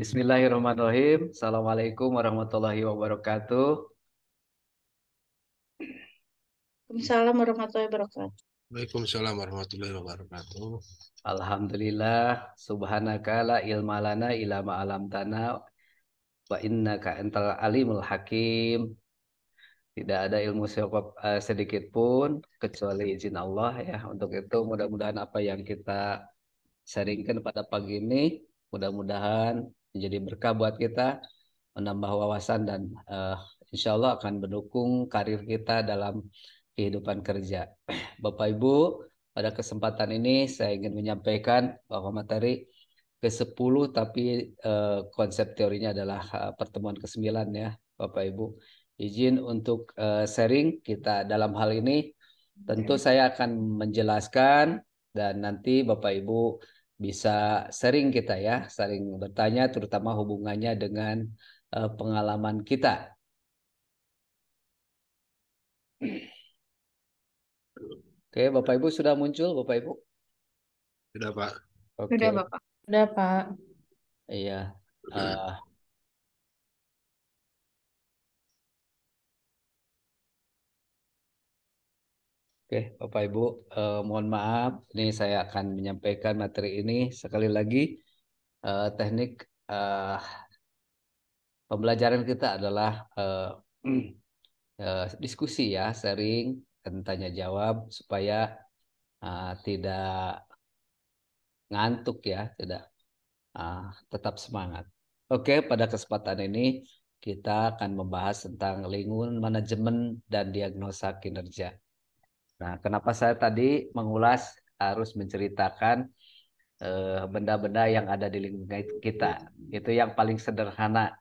Bismillahirrahmanirrahim. Assalamualaikum warahmatullahi wabarakatuh. Waalaikumsalam warahmatullahi wabarakatuh. Waalaikumsalam warahmatullahi wabarakatuh. Alhamdulillah. Subhanaka la ilma lana illa ma 'allamtana wa innaka antal alimul hakim. Tidak ada ilmu sedikit pun kecuali izin Allah ya. Untuk itu mudah-mudahan apa yang kita sharingkan pada pagi ini mudah-mudahan menjadi berkah buat kita, menambah wawasan dan insya Allah akan mendukung karir kita dalam kehidupan kerja. Bapak Ibu, pada kesempatan ini saya ingin menyampaikan bahwa materi ke-10 tapi konsep teorinya adalah pertemuan ke-9 ya Bapak Ibu. Izin untuk sharing kita dalam hal ini. Tentu saya akan menjelaskan dan nanti Bapak Ibu bisa sharing kita ya, saling bertanya terutama hubungannya dengan pengalaman kita. Oke, Bapak Ibu sudah muncul, Bapak Ibu? Sudah, Pak. Oke, Sudah, Bapak. Sudah, Pak. iya. Eh, oke, Bapak Ibu, mohon maaf, ini saya akan menyampaikan materi ini sekali lagi. Teknik eh, pembelajaran kita adalah diskusi ya, sharing dan tanya jawab supaya tidak ngantuk ya, tidak tetap semangat. Oke, pada kesempatan ini kita akan membahas tentang lingkungan manajemen dan diagnosa kinerja. Nah, kenapa saya tadi mengulas harus menceritakan benda-benda yang ada di lingkungan kita. Itu yang paling sederhana.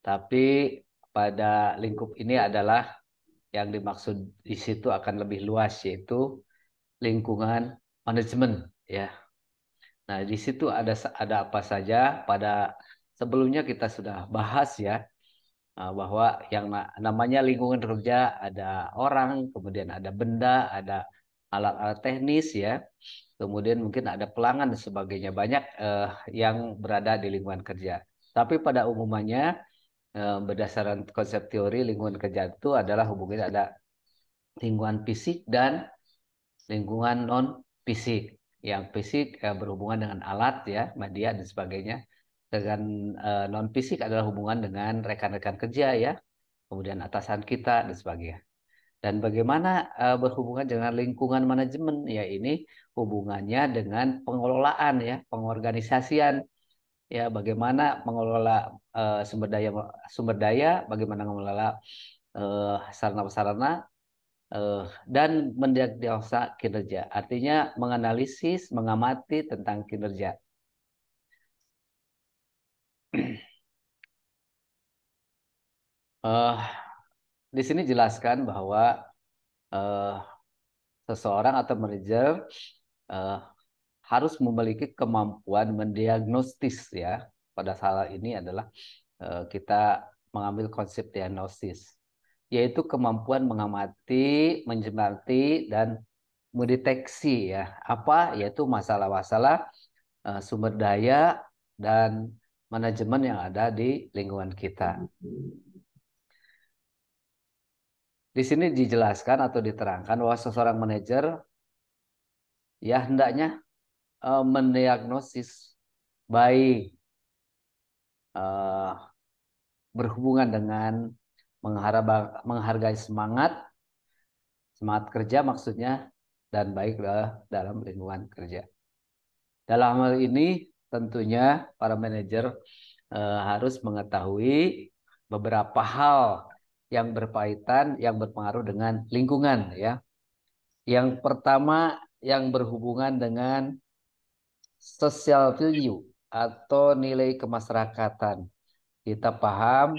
Tapi pada lingkup ini adalah yang dimaksud di situ akan lebih luas, yaitu lingkungan manajemen ya. Nah, di situ ada apa saja. Pada sebelumnya kita sudah bahas ya, bahwa yang namanya lingkungan kerja ada orang, kemudian ada benda, ada alat-alat teknis ya, kemudian mungkin ada pelanggan dan sebagainya. Banyak yang berada di lingkungan kerja. Tapi pada umumnya berdasarkan konsep teori lingkungan kerja itu adalah hubungannya ada lingkungan fisik dan lingkungan non fisik. Yang fisik berhubungan dengan alat ya, media dan sebagainya. Dengan non fisik adalah hubungan dengan rekan-rekan kerja ya, kemudian atasan kita dan sebagainya. Dan bagaimana berhubungan dengan lingkungan manajemen ya, ini hubungannya dengan pengelolaan ya, pengorganisasian ya, bagaimana mengelola sumber daya, bagaimana mengelola sarana-sarana eh, dan mendiagnosa kinerja. Artinya menganalisis, mengamati tentang kinerja. Eh, di sini jelaskan bahwa eh, seseorang atau manajer eh, harus memiliki kemampuan mendiagnostis ya. Pada saat ini adalah kita mengambil konsep diagnosis, yaitu kemampuan mengamati, mencermati, dan mendeteksi ya apa yaitu masalah-masalah sumber daya dan manajemen yang ada di lingkungan kita. Di sini dijelaskan atau diterangkan bahwa seseorang manajer ya hendaknya mendiagnosis baik eh, berhubungan dengan menghargai semangat semangat kerja maksudnya dan baik dalam lingkungan kerja. Dalam hal ini tentunya para manajer harus mengetahui beberapa hal yang berkaitan, yang berpengaruh dengan lingkungan ya. Yang pertama yang berhubungan dengan social value atau nilai kemasyarakatan. Kita paham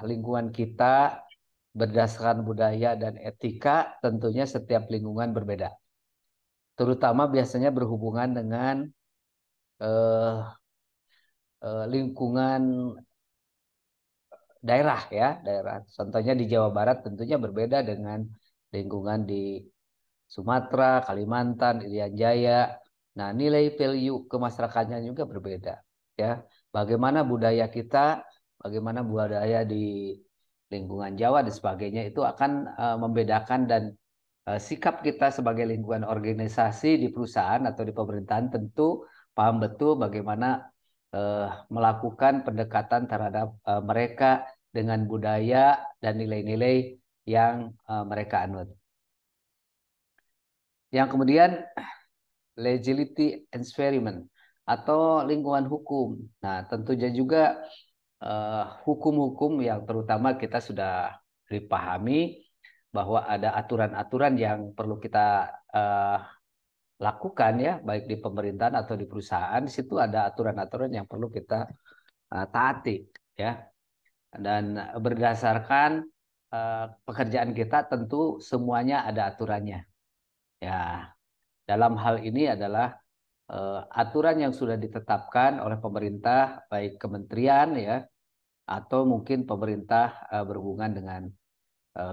lingkungan kita berdasarkan budaya dan etika, tentunya setiap lingkungan berbeda. Terutama biasanya berhubungan dengan eh, lingkungan daerah ya, daerah. Contohnya di Jawa Barat tentunya berbeda dengan lingkungan di Sumatera, Kalimantan, Irian Jaya. Nah, nilai value kemasyarakatnya juga berbeda ya. bagaimana budaya kita, bagaimana budaya di lingkungan Jawa dan sebagainya itu akan membedakan dan sikap kita sebagai lingkungan organisasi di perusahaan atau di pemerintahan tentu paham betul bagaimana melakukan pendekatan terhadap mereka dengan budaya dan nilai-nilai yang mereka anut. Yang kemudian legality experiment atau lingkungan hukum. Nah, tentunya juga hukum-hukum yang terutama kita sudah dipahami bahwa ada aturan-aturan yang perlu kita lakukan ya, baik di pemerintahan atau di perusahaan. Di situ ada aturan-aturan yang perlu kita taati ya. Dan berdasarkan pekerjaan kita tentu semuanya ada aturannya. Ya, dalam hal ini adalah aturan yang sudah ditetapkan oleh pemerintah, baik kementerian ya, atau mungkin pemerintah berhubungan dengan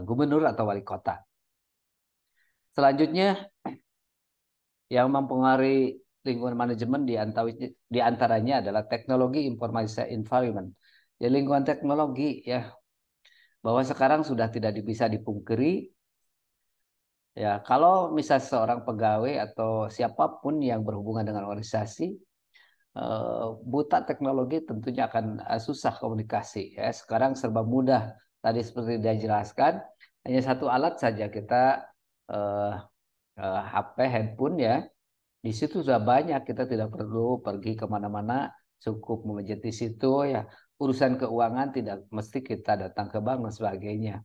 gubernur atau wali kota. Selanjutnya yang mempengaruhi lingkungan manajemen di antaranya adalah teknologi informasi environment. Jadi lingkungan teknologi ya, bahwa sekarang sudah tidak bisa dipungkiri ya, kalau misal seorang pegawai atau siapapun yang berhubungan dengan organisasi buta teknologi tentunya akan susah komunikasi ya. Sekarang serba mudah. Tadi seperti dia jelaskan, hanya satu alat saja kita HP, handphone ya. Di situ sudah banyak, kita tidak perlu pergi kemana-mana, cukup memanjat di situ ya. Urusan keuangan tidak mesti kita datang ke bank dan sebagainya.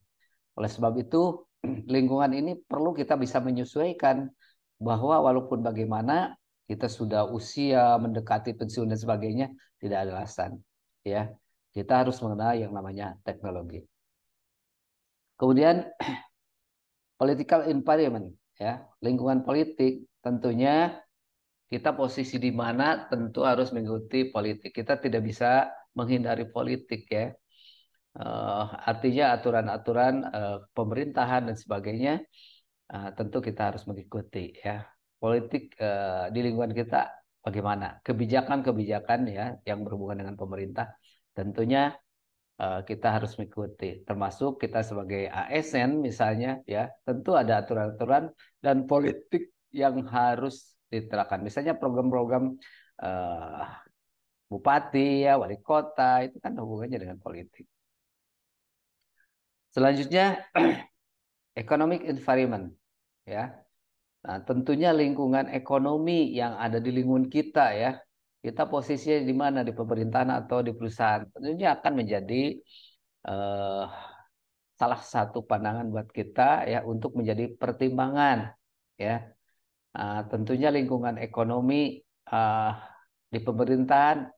Oleh sebab itu, lingkungan ini perlu kita bisa menyesuaikan bahwa walaupun bagaimana kita sudah usia mendekati pensiun dan sebagainya, tidak ada alasan ya. Kita harus mengenal yang namanya teknologi. Kemudian political environment ya, lingkungan politik tentunya kita posisi di mana tentu harus mengikuti politik. Kita tidak bisa menghindari politik ya. Artinya aturan-aturan pemerintahan dan sebagainya tentu kita harus mengikuti ya. Politik di lingkungan kita bagaimana? Kebijakan-kebijakan ya yang berhubungan dengan pemerintah tentunya kita harus mengikuti. Termasuk kita sebagai ASN misalnya ya, tentu ada aturan-aturan dan politik yang harus diterapkan. Misalnya program-program bupati ya, wali kota itu kan hubungannya dengan politik. Selanjutnya economic environment ya. Nah, tentunya lingkungan ekonomi yang ada di lingkungan kita ya. Kita posisinya di mana, di pemerintahan atau di perusahaan. Tentunya akan menjadi salah satu pandangan buat kita ya untuk menjadi pertimbangan ya. Tentunya lingkungan ekonomi di pemerintahan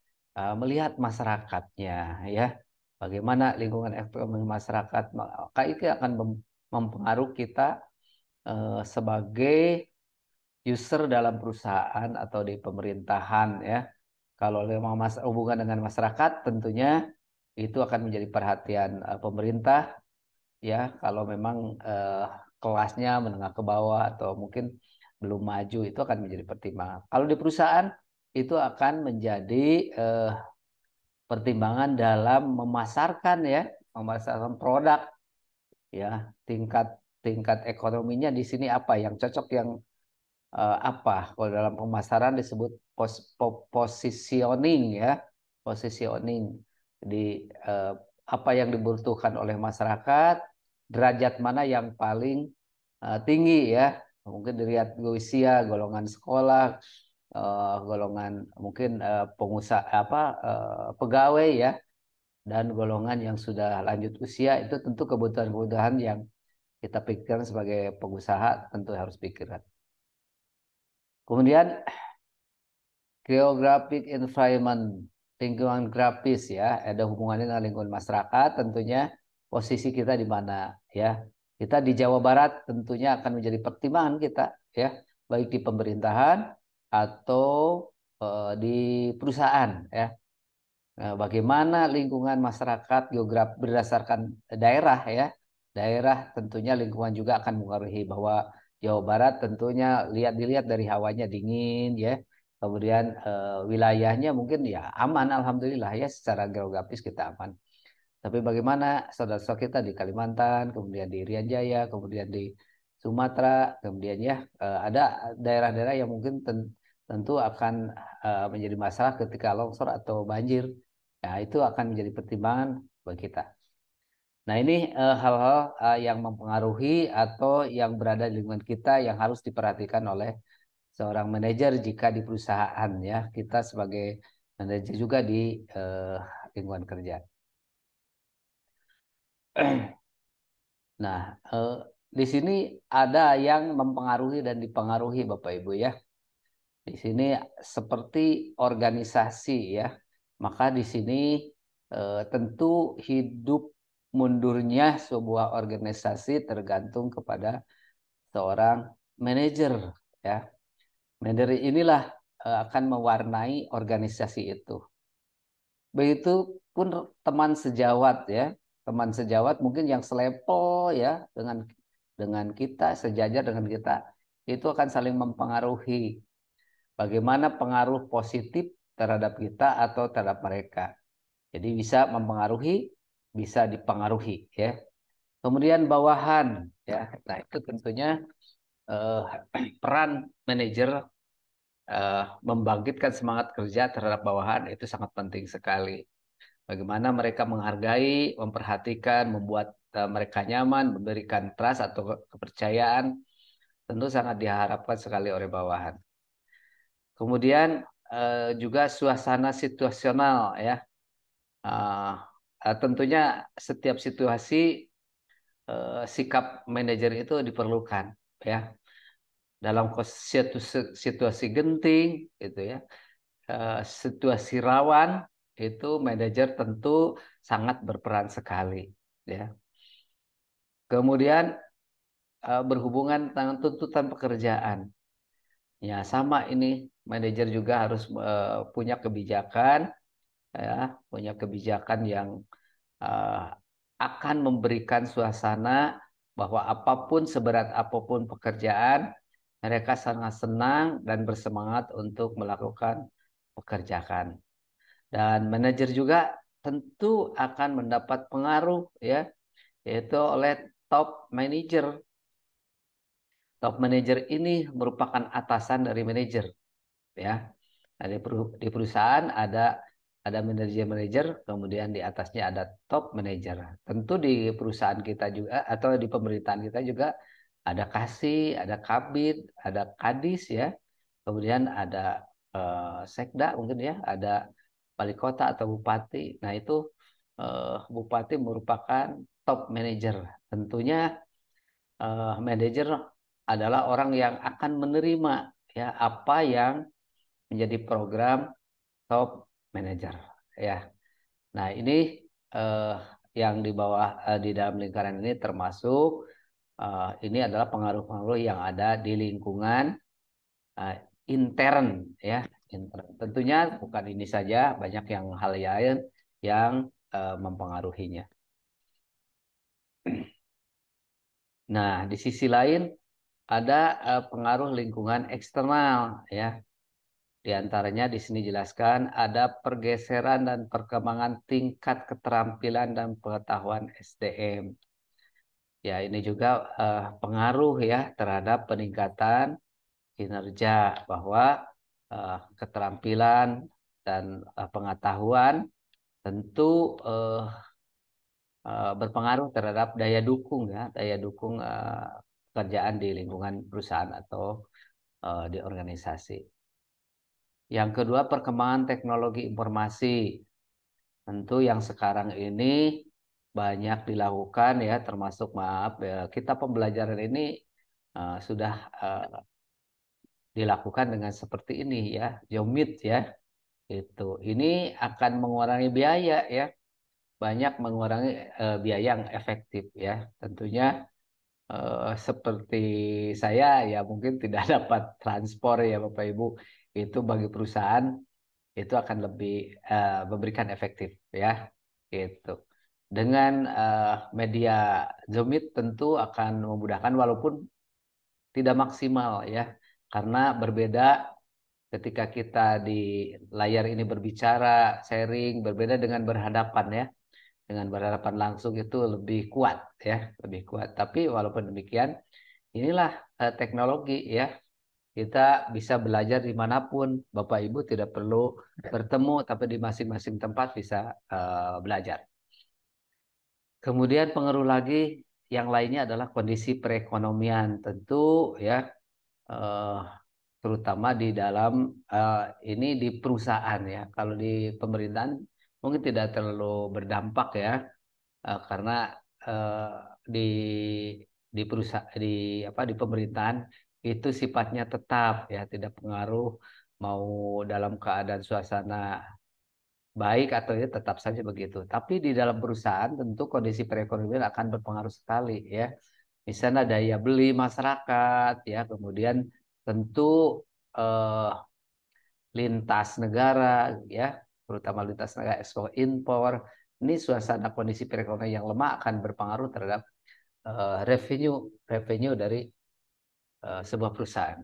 melihat masyarakatnya ya. Bagaimana lingkungan ekonomi masyarakat, maka itu akan mempengaruhi kita sebagai user dalam perusahaan atau di pemerintahan ya. Kalau memang hubungan dengan masyarakat tentunya itu akan menjadi perhatian pemerintah ya. Kalau memang kelasnya menengah ke bawah atau mungkin belum maju itu akan menjadi pertimbangan. Kalau di perusahaan itu akan menjadi pertimbangan dalam memasarkan ya, memasarkan produk ya, tingkat ekonominya di sini apa yang cocok, yang apa kalau dalam pemasaran disebut positioning ya, positioning di apa yang dibutuhkan oleh masyarakat, derajat mana yang paling tinggi ya, mungkin dilihat usia, golongan sekolah, golongan mungkin pengusaha apa pegawai ya, dan golongan yang sudah lanjut usia. Itu tentu kebutuhan-kebutuhan yang kita pikirkan sebagai pengusaha tentu harus pikirkan. Kemudian geographic environment, lingkungan grafis ya, ada hubungannya dengan lingkungan masyarakat, tentunya posisi kita di mana ya. Kita di Jawa Barat tentunya akan menjadi pertimbangan kita ya, baik di pemerintahan atau di perusahaan ya. Nah, bagaimana lingkungan masyarakat geografis berdasarkan daerah ya. Daerah tentunya lingkungan juga akan mengaruhi bahwa Jawa Barat tentunya dilihat dari hawanya dingin ya. kemudian wilayahnya mungkin ya aman, alhamdulillah ya secara geografis kita aman. Tapi bagaimana saudara-saudara kita di Kalimantan, kemudian di Irian Jaya, kemudian di Sumatera, kemudian ya ada daerah-daerah yang mungkin tentu akan menjadi masalah ketika longsor atau banjir. Ya, itu akan menjadi pertimbangan bagi kita. Nah, ini hal-hal yang mempengaruhi atau yang berada di lingkungan kita yang harus diperhatikan oleh seorang manajer jika di perusahaan ya. Kita sebagai manajer juga di lingkungan kerja. Nah, di sini ada yang mempengaruhi dan dipengaruhi Bapak Ibu ya. Di sini seperti organisasi ya. Maka di sini tentu hidup mundurnya sebuah organisasi tergantung kepada seorang manajer ya. Manajer inilah akan mewarnai organisasi itu. Begitupun teman sejawat ya. Teman sejawat mungkin yang selevel ya dengan kita, sejajar dengan kita, itu akan saling mempengaruhi. Bagaimana pengaruh positif terhadap kita atau terhadap mereka. Jadi bisa mempengaruhi, bisa dipengaruhi ya. Kemudian bawahan ya. Nah, itu tentunya eh, peran manajer membangkitkan semangat kerja terhadap bawahan itu sangat penting sekali. Bagaimana mereka menghargai, memperhatikan, membuat mereka nyaman, memberikan trust atau kepercayaan, tentu sangat diharapkan sekali oleh bawahan. Kemudian juga suasana situasional ya. Tentunya setiap situasi sikap manajer itu diperlukan ya. Dalam situasi genting gitu ya. Situasi rawan itu manajer tentu sangat berperan sekali ya. Kemudian berhubungan dengan tuntutan pekerjaan. Ya, sama ini manajer juga harus punya kebijakan ya, punya kebijakan yang uh, akan memberikan suasana bahwa apapun seberat apapun pekerjaan, mereka sangat senang dan bersemangat untuk melakukan pekerjaan. Dan manajer juga tentu akan mendapat pengaruh ya, yaitu oleh top manager. Top manager ini merupakan atasan dari manajer ya. Nah, di perusahaan ada manajer-manajer, kemudian di atasnya ada top manager. Tentu di perusahaan kita juga atau di pemerintahan kita juga ada kasih, ada kabid, ada kadis ya. Kemudian ada sekda mungkin ya, ada wali kota atau bupati. Nah, itu bupati merupakan top manager. Tentunya manajer adalah orang yang akan menerima ya apa yang menjadi program top manager ya. Nah, ini eh, yang di bawah di dalam lingkaran ini termasuk ini adalah pengaruh-pengaruh yang ada di lingkungan eh, intern ya. Intern. Tentunya bukan ini saja, banyak yang hal lain yang mempengaruhinya. Nah, di sisi lain ada pengaruh lingkungan eksternal ya. Di antaranya di sini jelaskan ada pergeseran dan perkembangan tingkat keterampilan dan pengetahuan SDM. Ya, ini juga pengaruh ya terhadap peningkatan kinerja bahwa keterampilan dan pengetahuan tentu berpengaruh terhadap daya dukung ya, daya dukung pekerjaan di lingkungan perusahaan atau di organisasi. Yang kedua, perkembangan teknologi informasi. Tentu yang sekarang ini banyak dilakukan ya, termasuk maaf ya, kita pembelajaran ini sudah dilakukan dengan seperti ini ya, Jomit ya. Itu. Ini akan mengurangi biaya ya, banyak mengurangi biaya yang efektif ya. Tentunya seperti saya ya mungkin tidak dapat transport ya Bapak Ibu. Itu bagi perusahaan itu akan lebih memberikan efektif ya gitu. Dengan media Zoom Meet tentu akan memudahkan walaupun tidak maksimal ya karena berbeda ketika kita di layar ini berbicara, sharing, berbeda dengan berhadapan ya. Dengan berhadapan langsung itu lebih kuat ya, lebih kuat. Tapi walaupun demikian, inilah teknologi ya. Kita bisa belajar dimanapun. Bapak Ibu tidak perlu bertemu, tapi di masing-masing tempat bisa belajar. Kemudian pengaruh lagi yang lainnya adalah kondisi perekonomian tentu ya, eh, terutama di dalam ini di perusahaan ya. Kalau di pemerintahan mungkin tidak terlalu berdampak ya, karena eh, di perusahaan di pemerintahan itu sifatnya tetap ya, tidak pengaruh mau dalam keadaan suasana baik atau ya tetap saja begitu. Tapi di dalam perusahaan tentu kondisi perekonomian akan berpengaruh sekali ya. Misalnya daya beli masyarakat ya, kemudian tentu eh, lintas negara ya, terutama lintas negara ekspor impor. Ini suasana kondisi perekonomian yang lemah akan berpengaruh terhadap revenue revenue dari sebuah perusahaan.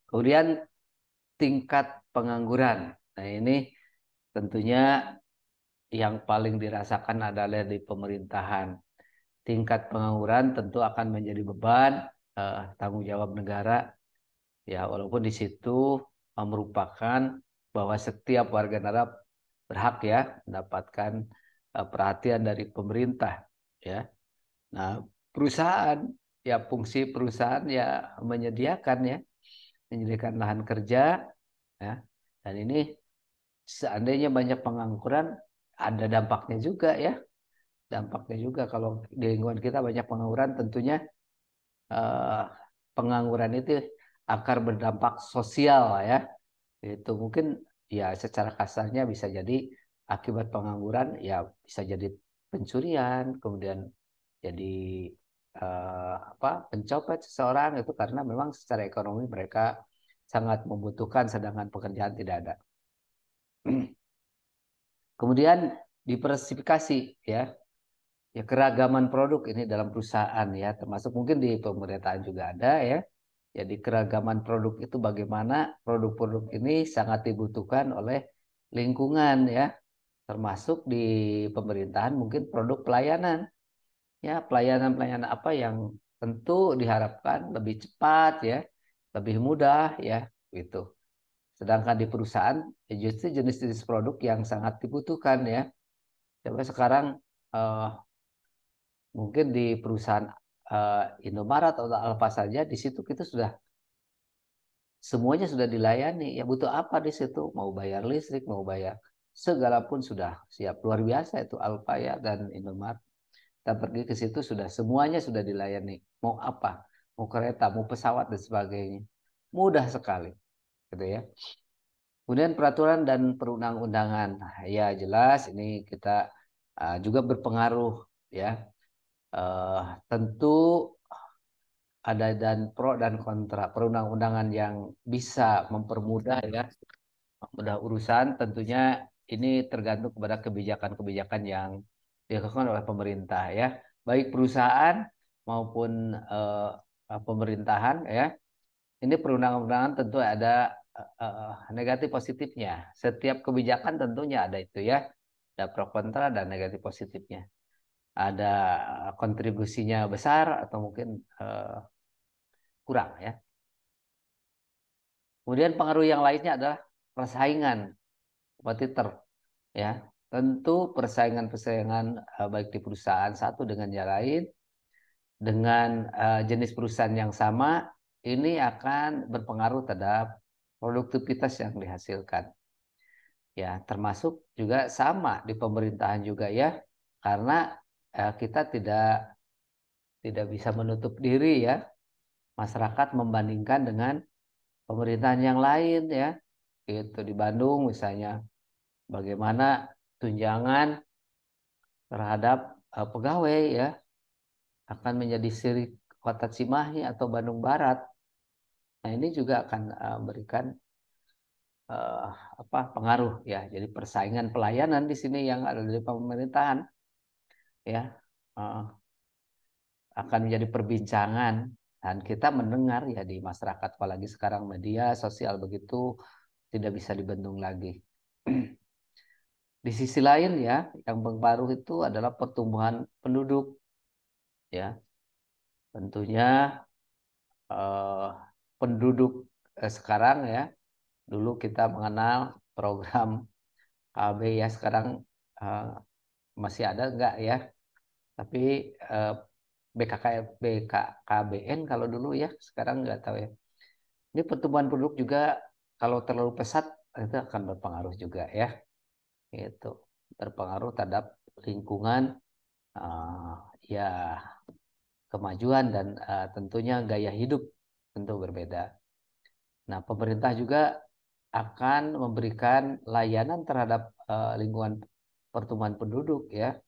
Kemudian tingkat pengangguran. Nah, ini tentunya yang paling dirasakan adalah di pemerintahan. Tingkat pengangguran tentu akan menjadi beban tanggung jawab negara ya, walaupun di situ merupakan bahwa setiap warga negara berhak ya mendapatkan perhatian dari pemerintah ya. Nah, perusahaan ya, fungsi perusahaan ya menyediakan ya, menyediakan lahan kerja ya. Dan ini seandainya banyak pengangguran ada dampaknya juga ya. Dampaknya juga kalau di lingkungan kita banyak pengangguran, tentunya eh, pengangguran itu akan berdampak sosial ya. Itu mungkin ya secara kasarnya bisa jadi akibat pengangguran ya, bisa jadi pencurian, kemudian jadi pencopet seseorang itu karena memang secara ekonomi mereka sangat membutuhkan sedangkan pekerjaan tidak ada. Kemudian diversifikasi ya. Ya, keragaman produk ini dalam perusahaan ya, termasuk mungkin di pemerintahan juga ada ya. Jadi keragaman produk itu bagaimana produk-produk ini sangat dibutuhkan oleh lingkungan ya, termasuk di pemerintahan mungkin produk pelayanan ya, pelayanan-pelayanan apa yang tentu diharapkan lebih cepat ya, lebih mudah ya, gitu. Sedangkan di perusahaan ya justru jenis-jenis produk yang sangat dibutuhkan ya. Coba sekarang eh, mungkin di perusahaan Indomaret atau Alfa saja, di situ kita sudah semuanya sudah dilayani. Ya butuh apa di situ? Mau bayar listrik, mau bayar segala pun sudah siap. Luar biasa itu Alfa ya dan Indomaret. Kita pergi ke situ sudah semuanya sudah dilayani. Mau apa? Mau kereta, mau pesawat dan sebagainya. Mudah sekali, gitu ya. Kemudian peraturan dan perundang-undangan. Nah, ya jelas ini kita juga berpengaruh ya. Tentu ada dan pro dan kontra perundang-undangan yang bisa mempermudah ya, mudah urusan, tentunya ini tergantung kepada kebijakan-kebijakan yang dilakukan oleh pemerintah ya, baik perusahaan maupun pemerintahan ya. Ini perundang-undangan tentu ada negatif positifnya. Setiap kebijakan tentunya ada itu ya, ada pro kontra dan negatif positifnya. Ada kontribusinya besar atau mungkin kurang ya. Kemudian pengaruh yang lainnya adalah persaingan kompetitor ya. Tentu persaingan-persaingan baik di perusahaan satu dengan yang lain dengan jenis perusahaan yang sama ini akan berpengaruh terhadap produktivitas yang dihasilkan. Ya, termasuk juga sama di pemerintahan juga ya. Karena kita tidak bisa menutup diri ya, masyarakat membandingkan dengan pemerintahan yang lain ya. Itu di Bandung misalnya bagaimana tunjangan terhadap pegawai ya akan menjadi sirik Kota Cimahi atau Bandung Barat. Nah, ini juga akan memberikan eh, pengaruh ya. Jadi persaingan pelayanan di sini yang ada di pemerintahan ya akan menjadi perbincangan Dan kita mendengar ya di masyarakat, apalagi sekarang media sosial begitu, tidak bisa dibendung lagi. Di sisi lain ya, yang berpengaruh itu adalah pertumbuhan penduduk ya. Tentunya eh, penduduk sekarang ya, dulu kita mengenal program KB ya, sekarang eh, masih ada enggak ya? Tapi eh, BKKBN kalau dulu ya, sekarang nggak tahu ya. Ini pertumbuhan penduduk juga kalau terlalu pesat itu akan berpengaruh juga ya. Itu berpengaruh terhadap lingkungan, eh, ya kemajuan dan tentunya gaya hidup tentu berbeda. Nah, pemerintah juga akan memberikan layanan terhadap lingkungan pertumbuhan penduduk ya.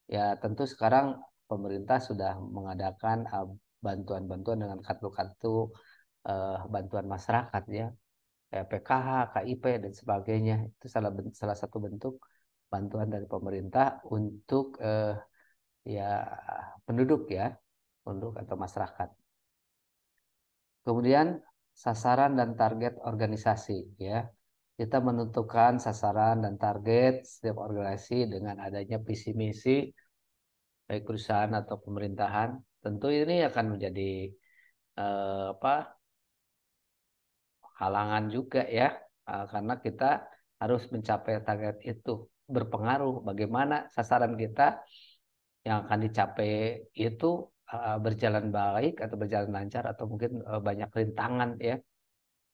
Ya, tentu sekarang pemerintah sudah mengadakan bantuan-bantuan dengan kartu-kartu bantuan masyarakat ya, kayak PKH, KIP dan sebagainya. Itu salah satu bentuk bantuan dari pemerintah untuk ya penduduk ya, penduduk atau masyarakat. Kemudian sasaran dan target organisasi ya. Kita menentukan sasaran dan target setiap organisasi dengan adanya visi misi baik perusahaan atau pemerintahan. Tentu ini akan menjadi apa halangan juga ya. Karena kita harus mencapai target itu, berpengaruh bagaimana sasaran kita yang akan dicapai itu berjalan baik atau berjalan lancar atau mungkin banyak rintangan ya,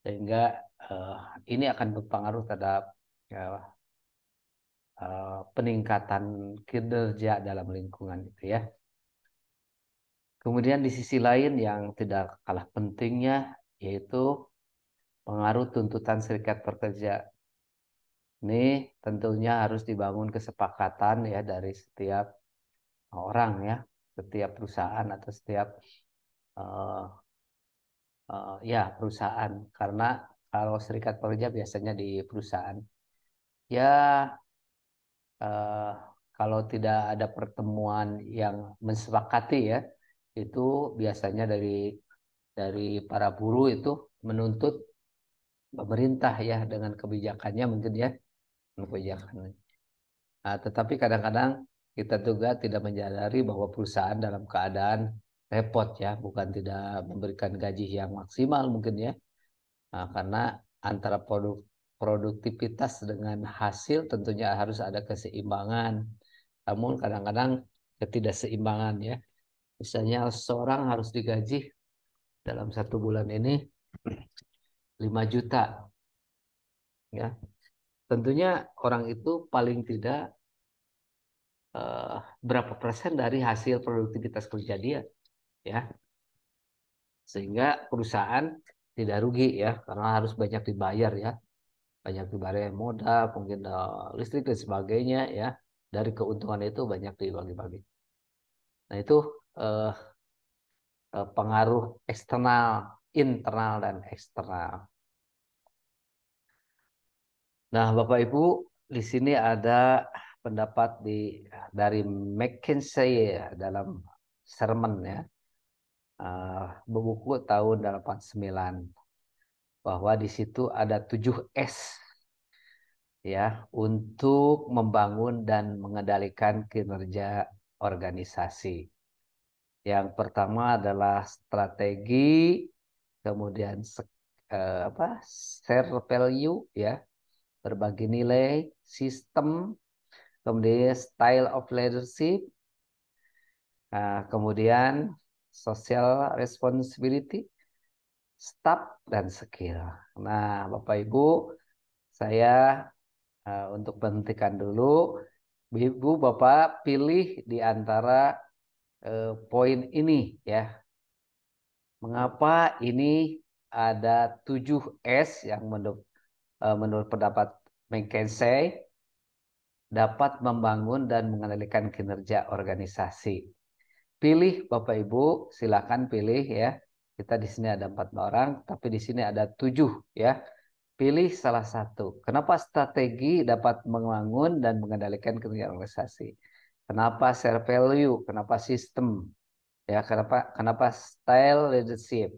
sehingga eh, ini akan berpengaruh terhadap ya, peningkatan kinerja dalam lingkungan itu ya. Kemudian di sisi lain yang tidak kalah pentingnya yaitu pengaruh tuntutan serikat pekerja. Ini tentunya harus dibangun kesepakatan ya dari setiap orang ya, setiap perusahaan atau setiap eh, ya perusahaan. Karena kalau serikat pekerja biasanya di perusahaan ya, eh, kalau tidak ada pertemuan yang mensepakati ya, itu biasanya dari para buruh itu menuntut pemerintah ya dengan kebijakannya mungkin ya, kebijakan. Nah, tetapi kadang-kadang kita juga tidak menyadari bahwa perusahaan dalam keadaan repot ya, bukan tidak memberikan gaji yang maksimal mungkin ya. Nah, karena antara produktivitas dengan hasil tentunya harus ada keseimbangan. Namun kadang-kadang ketidakseimbangan ya. Misalnya seorang harus digaji dalam 1 bulan ini 5 juta ya. Tentunya orang itu paling tidak eh, berapa persen dari hasil produktivitas kerja dia ya, sehingga perusahaan tidak rugi ya karena harus banyak dibayar ya, banyak dibayar modal mungkin listrik dan sebagainya ya, dari keuntungan itu banyak dibagi-bagi. Nah itu eh, pengaruh eksternal, internal dan eksternal. Nah Bapak Ibu, di sini ada pendapat dari McKinsey ya, dalam sermon ya, buku tahun 89, bahwa di situ ada 7 S ya untuk membangun dan mengendalikan kinerja organisasi. Yang pertama adalah strategi, kemudian share value ya, berbagi nilai, sistem, kemudian style of leadership, kemudian social responsibility, staff dan skill. Nah, Bapak Ibu, saya untuk menghentikan dulu. Ibu, Bapak pilih di antara poin ini ya. Mengapa ini ada 7 S yang menurut pendapat McKinsey dapat membangun dan mengendalikan kinerja organisasi. Pilih Bapak Ibu, silakan pilih ya. Kita di sini ada 4 orang, tapi di sini ada 7 ya. Pilih salah satu. Kenapa strategi dapat membangun dan mengendalikan kinerja organisasi? Kenapa share value? Kenapa sistem? Ya, kenapa style leadership?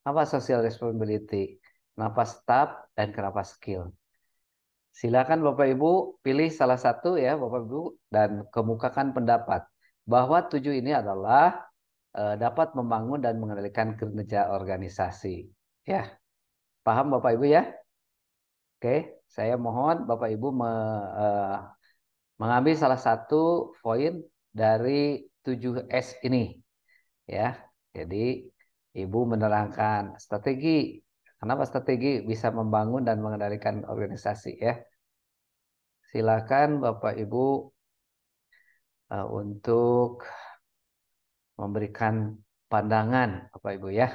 Apa social responsibility? Kenapa staff dan kenapa skill? Silakan Bapak Ibu pilih salah satu ya Bapak Ibu dan kemukakan pendapat bahwa tujuh ini adalah dapat membangun dan mengendalikan kinerja organisasi. Ya, paham Bapak Ibu ya? Oke, saya mohon Bapak Ibu mengambil salah satu poin dari 7S ini ya. Jadi Ibu menerangkan strategi. Kenapa strategi bisa membangun dan mengendalikan organisasi ya? Silakan Bapak Ibu untuk memberikan pandangan Bapak Ibu ya.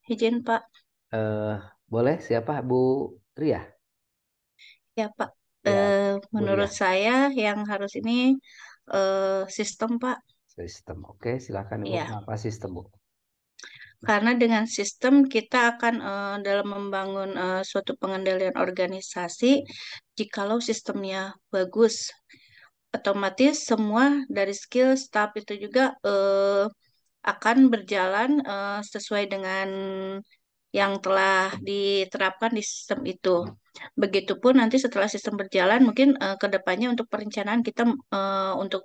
Izin Pak. Eh, boleh siapa Bu Ria? Ya Pak. Ya, Bu Menurut Ria. saya yang harus ini sistem Pak. Sistem. Oke, silakan Ibu. Ya, Kenapa sistem Bu? karena dengan sistem kita akan dalam membangun suatu pengendalian organisasi, jikalau sistemnya bagus, otomatis semua dari skill staff itu juga akan berjalan sesuai dengan yang telah diterapkan di sistem itu. Begitupun nanti setelah sistem berjalan, mungkin ke depannya untuk perencanaan kita untuk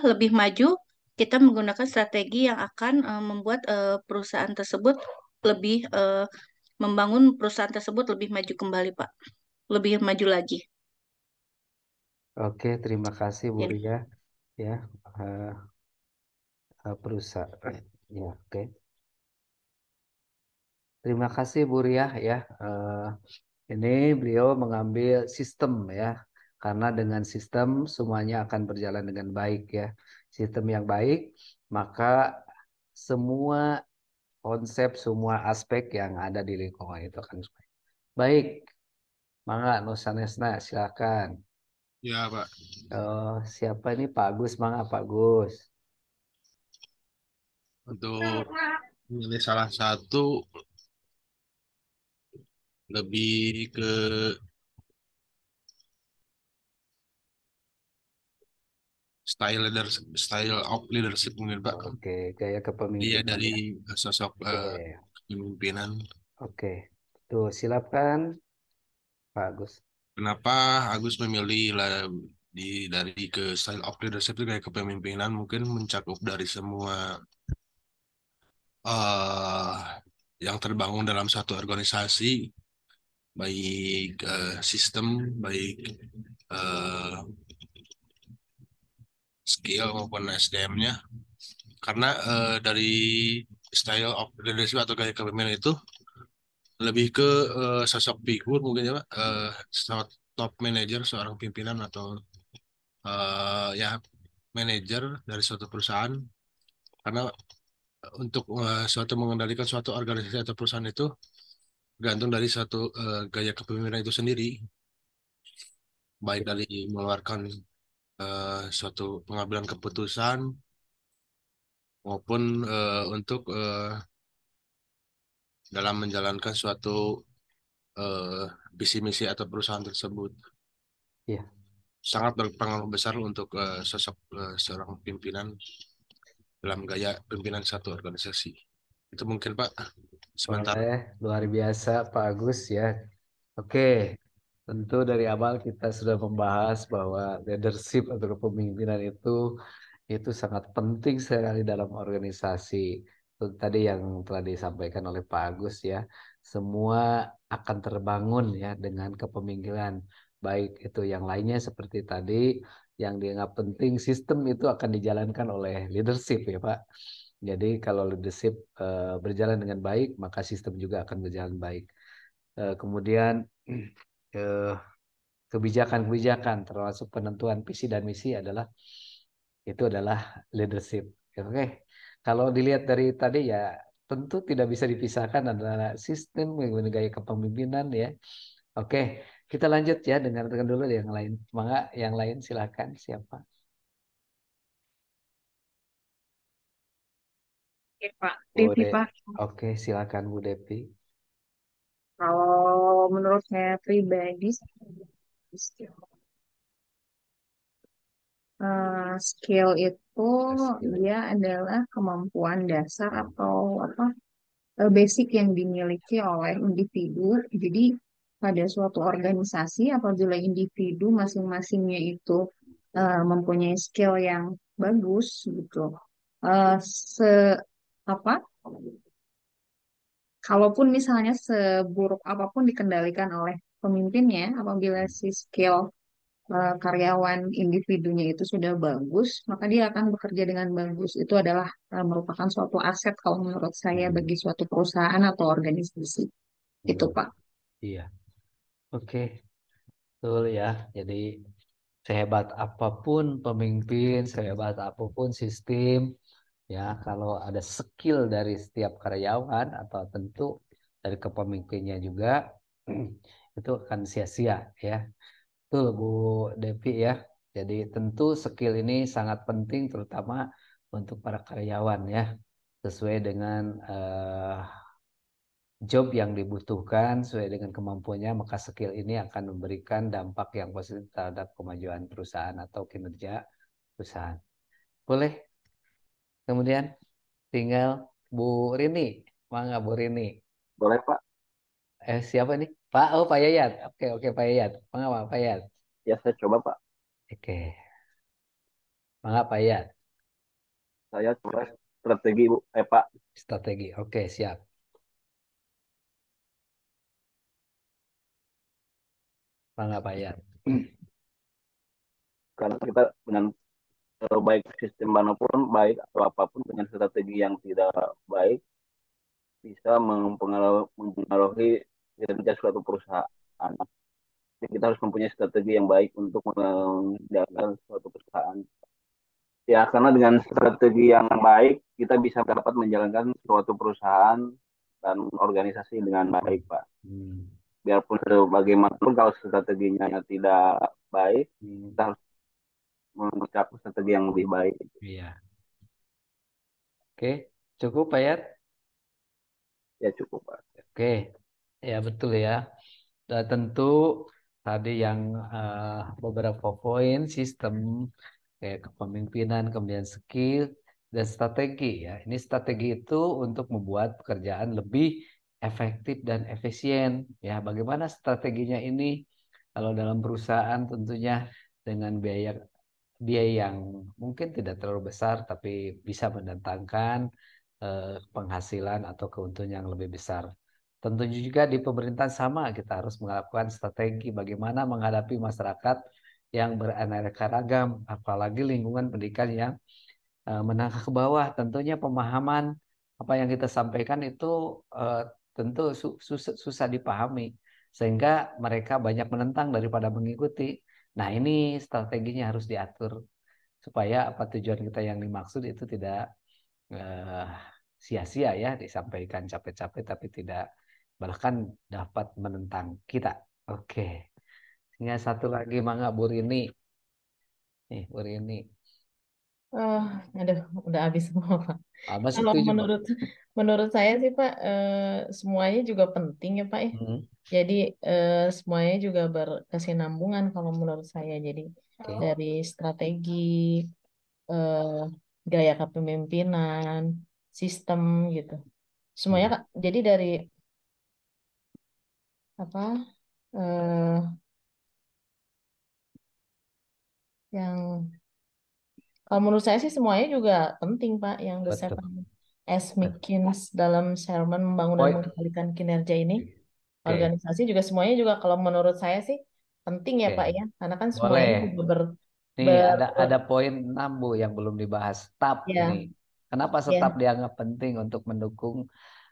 lebih maju, kita menggunakan strategi yang akan membuat perusahaan tersebut lebih membangun perusahaan tersebut lebih maju kembali, Pak. Lebih maju lagi. Oke, terima kasih Bu Ya. Ria ya. Eh, perusahaan. Ya, oke. Terima kasih Bu Ria ya. Ini beliau mengambil sistem ya. Karena dengan sistem semuanya akan berjalan dengan baik ya. Sistem yang baik, maka semua konsep, semua aspek yang ada di lingkungan itu akan baik. Baik, Mangga Nusa Nesna, silakan. Ya, Pak. Siapa ini Pak Agus? Mangga Pak Gus. Untuk memilih salah satu lebih ke style of leadership mungkin, Pak. Oke, gaya Iya, kepemimpinan dari ya. sosok Oke, kepemimpinan. oke. Tuh, silakan Pak Agus. Kenapa Agus memilih dari ke style of leadership itu kayak kepemimpinan mungkin mencakup dari semua eh yang terbangun dalam satu organisasi, baik sistem, baik eh, skill maupun SDM-nya. Karena dari style of leadership atau gaya kepemimpinan itu lebih ke sosok figur mungkin ya Pak, top manager seorang pimpinan atau ya manajer dari suatu perusahaan. Karena untuk suatu mengendalikan suatu organisasi atau perusahaan itu gantung dari satu gaya kepemimpinan itu sendiri, baik dari mengeluarkan suatu pengambilan keputusan maupun untuk dalam menjalankan suatu visi misi atau perusahaan tersebut Ya, sangat berpengaruh besar untuk sosok seorang pimpinan dalam gaya pimpinan satu organisasi. Itu mungkin Pak. Sebentar. boleh. Luar biasa Pak Agus ya. Oke, tentu dari awal kita sudah membahas bahwa leadership atau kepemimpinan itu sangat penting sekali dalam organisasi. Itu tadi yang telah disampaikan oleh Pak Agus ya. Semua akan terbangun ya dengan kepemimpinan. Baik itu yang lainnya seperti tadi yang dianggap penting sistem itu akan dijalankan oleh leadership ya Pak. Jadi kalau leadership berjalan dengan baik, maka sistem juga akan berjalan baik. Kemudian eh, kebijakan-kebijakan termasuk penentuan visi dan misi adalah leadership. Oke, kalau dilihat dari tadi ya tentu tidak bisa dipisahkan adalah sistem gaya kepemimpinan ya. Oke, kita lanjut ya dengarkan dulu yang lain. Mangga yang lain silakan siapa? Oke, Pak. Bu Devi, De. Pak. Oke, silakan Bu Devi. Kalau menurut saya pribadi, Skill itu Skill. dia adalah kemampuan dasar atau apa basic yang dimiliki oleh individu. Jadi pada suatu organisasi apabila individu masing-masingnya itu mempunyai skill yang bagus gitu. eh, se apa Kalaupun misalnya seburuk apapun dikendalikan oleh pemimpinnya, apabila si skill karyawan individunya itu sudah bagus, maka dia akan bekerja dengan bagus. Itu adalah merupakan suatu aset kalau menurut saya Hmm. bagi suatu perusahaan atau organisasi. Itu, Hmm. Pak. Iya, oke, betul ya. Jadi sehebat apapun pemimpin, sehebat apapun sistem, ya kalau ada skill dari setiap karyawan atau tentu dari kepemimpinnya juga, itu akan sia-sia ya. Betul Bu Devi ya. Jadi tentu skill ini sangat penting terutama untuk para karyawan ya. Sesuai dengan job yang dibutuhkan sesuai dengan kemampuannya, maka skill ini akan memberikan dampak yang positif terhadap kemajuan perusahaan atau kinerja perusahaan. Boleh. Kemudian tinggal Bu Rini. Mangga Bu Rini. Boleh Pak? Siapa nih? Pak, oh Pak Yayat. Oke, oke Pak Yayat. Mangga Pak Yayat. Ya saya coba Pak. Oke. Mangga Pak Yayat. Saya coba strategi Bu. Pak, Strategi. Oke, siap. Mangga Pak Yayat. karena kita dengan baik sistem manapun, baik atau apapun dengan strategi yang tidak baik bisa mempengaruhi kinerja suatu perusahaan. Jadi kita harus mempunyai strategi yang baik untuk menjalankan suatu perusahaan. Ya, karena dengan strategi yang baik kita bisa dapat menjalankan suatu perusahaan dan organisasi dengan baik, Pak. Hmm. Biarpun bagaimanapun kalau strateginya tidak baik, Hmm. kita harus mencapai strategi yang lebih baik. Iya. Oke, cukup Pak Yayat. Ya cukup, Pak. Oke, ya betul ya. Dan tentu tadi yang beberapa poin sistem kayak kepemimpinan, kemudian skill dan strategi ya. Ini strategi itu untuk membuat pekerjaan lebih efektif dan efisien ya. Bagaimana strateginya ini? Kalau dalam perusahaan tentunya dengan biaya yang mungkin tidak terlalu besar tapi bisa mendatangkan penghasilan atau keuntungan yang lebih besar. Tentu juga di pemerintahan sama kita harus melakukan strategi bagaimana menghadapi masyarakat yang beraneka ragam, apalagi lingkungan pendidikan yang menengah ke bawah. Tentunya pemahaman apa yang kita sampaikan itu tentu susah dipahami, sehingga mereka banyak menentang daripada mengikuti. Nah, ini strateginya harus diatur supaya apa tujuan kita yang dimaksud itu tidak eh, sia-sia ya disampaikan capek-capek tapi tidak bahkan dapat menentang kita. Oke. Tinggal satu lagi Mangga Bu Rini. Nih Bu Rini. Oh, aduh, udah habis semua, Pak. Masih Kalau setuju Pak? menurut saya sih, Pak, semuanya juga penting ya, Pak ya. Hmm, Jadi semuanya juga berkesinambungan kalau menurut saya. Jadi oke. dari strategi, eh, gaya kepemimpinan, sistem gitu. Semuanya, Iya, Kak. Jadi dari apa eh, yang kalau menurut saya sih semuanya juga penting, Pak. Yang The betul. Seven S. McKinsey dalam sermon membangun dan Poin. mengendalikan kinerja ini. Oke, Organisasi juga semuanya juga kalau menurut saya sih penting ya Pak oke. ya. Karena kan semuanya Boleh. juga Nih ber ada poin 6 Bu yang belum dibahas. Staf ini. ya Kenapa staf ya dianggap penting untuk mendukung,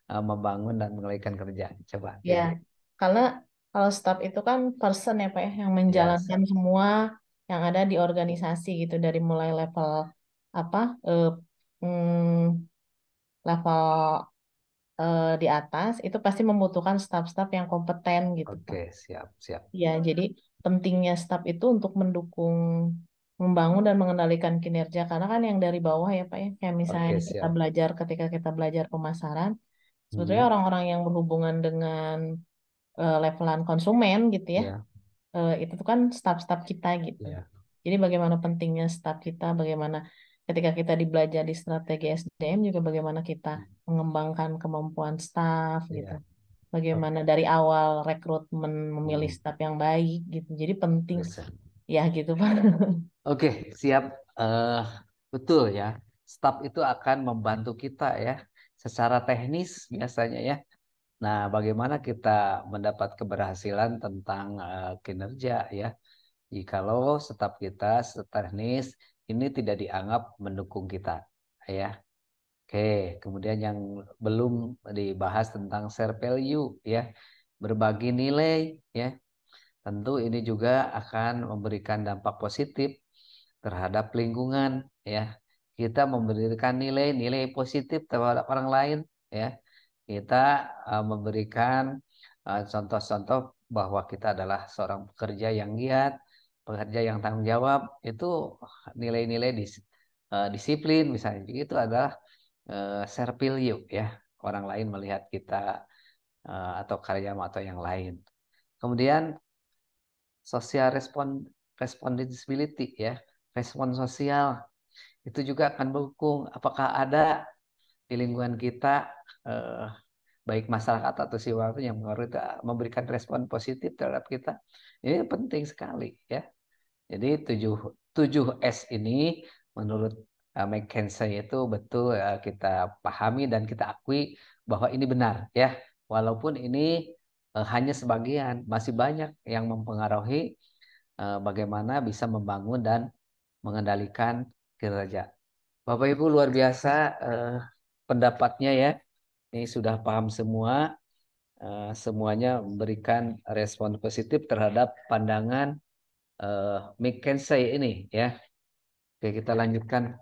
membangun dan mengendalikan kerja? Coba ya. Rini. Karena kalau staff itu kan person ya Pak ya yang Yes. menjalankan semua yang ada di organisasi gitu dari mulai level apa eh, hmm, level di atas itu pasti membutuhkan staf-staf yang kompeten gitu Pak. Oke, siap, siap. Ya, jadi pentingnya staf itu untuk mendukung, membangun dan mengendalikan kinerja. Karena kan yang dari bawah ya Pak ya, kayak misalnya Oke, kita siap. belajar ketika kita belajar pemasaran, sebetulnya Hmm, orang-orang yang berhubungan dengan levelan konsumen gitu ya, ya, itu tuh kan staf-staf kita gitu. ya. Jadi bagaimana pentingnya staf kita, bagaimana ketika kita belajar di strategi SDM juga bagaimana kita mengembangkan kemampuan staf gitu. Iya. Bagaimana dari awal rekrutmen memilih Hmm, staf yang baik gitu. Jadi penting bisa. ya gitu Pak. Oke, siap. Eh, betul ya. Staf itu akan membantu kita ya secara teknis biasanya ya. Nah, bagaimana kita mendapat keberhasilan tentang kinerja ya. Jikalau staf kita secara teknis ini tidak dianggap mendukung kita ya. Oke, kemudian yang belum dibahas tentang share value ya, berbagi nilai ya. Tentu ini juga akan memberikan dampak positif terhadap lingkungan ya. Kita memberikan nilai-nilai positif terhadap orang lain ya. Kita memberikan contoh-contoh bahwa kita adalah seorang pekerja yang giat, pekerja yang tanggung jawab. Itu nilai-nilai disiplin misalnya. Itu adalah share value ya. Orang lain melihat kita atau karyawan atau yang lain. Kemudian social responsibility ya, respon sosial itu juga akan mendukung apakah ada di lingkungan kita eh, baik masyarakat atau siapapun yang memberikan respon positif terhadap kita. Ini penting sekali ya. Jadi 7 S ini menurut McKinsey itu betul kita pahami dan kita akui bahwa ini benar ya. Walaupun ini hanya sebagian, masih banyak yang mempengaruhi bagaimana bisa membangun dan mengendalikan kinerja. Bapak Ibu luar biasa pendapatnya ya. Ini sudah paham semua, semuanya memberikan respon positif terhadap pandangan McKinsey ini ya. Oke, kita lanjutkan.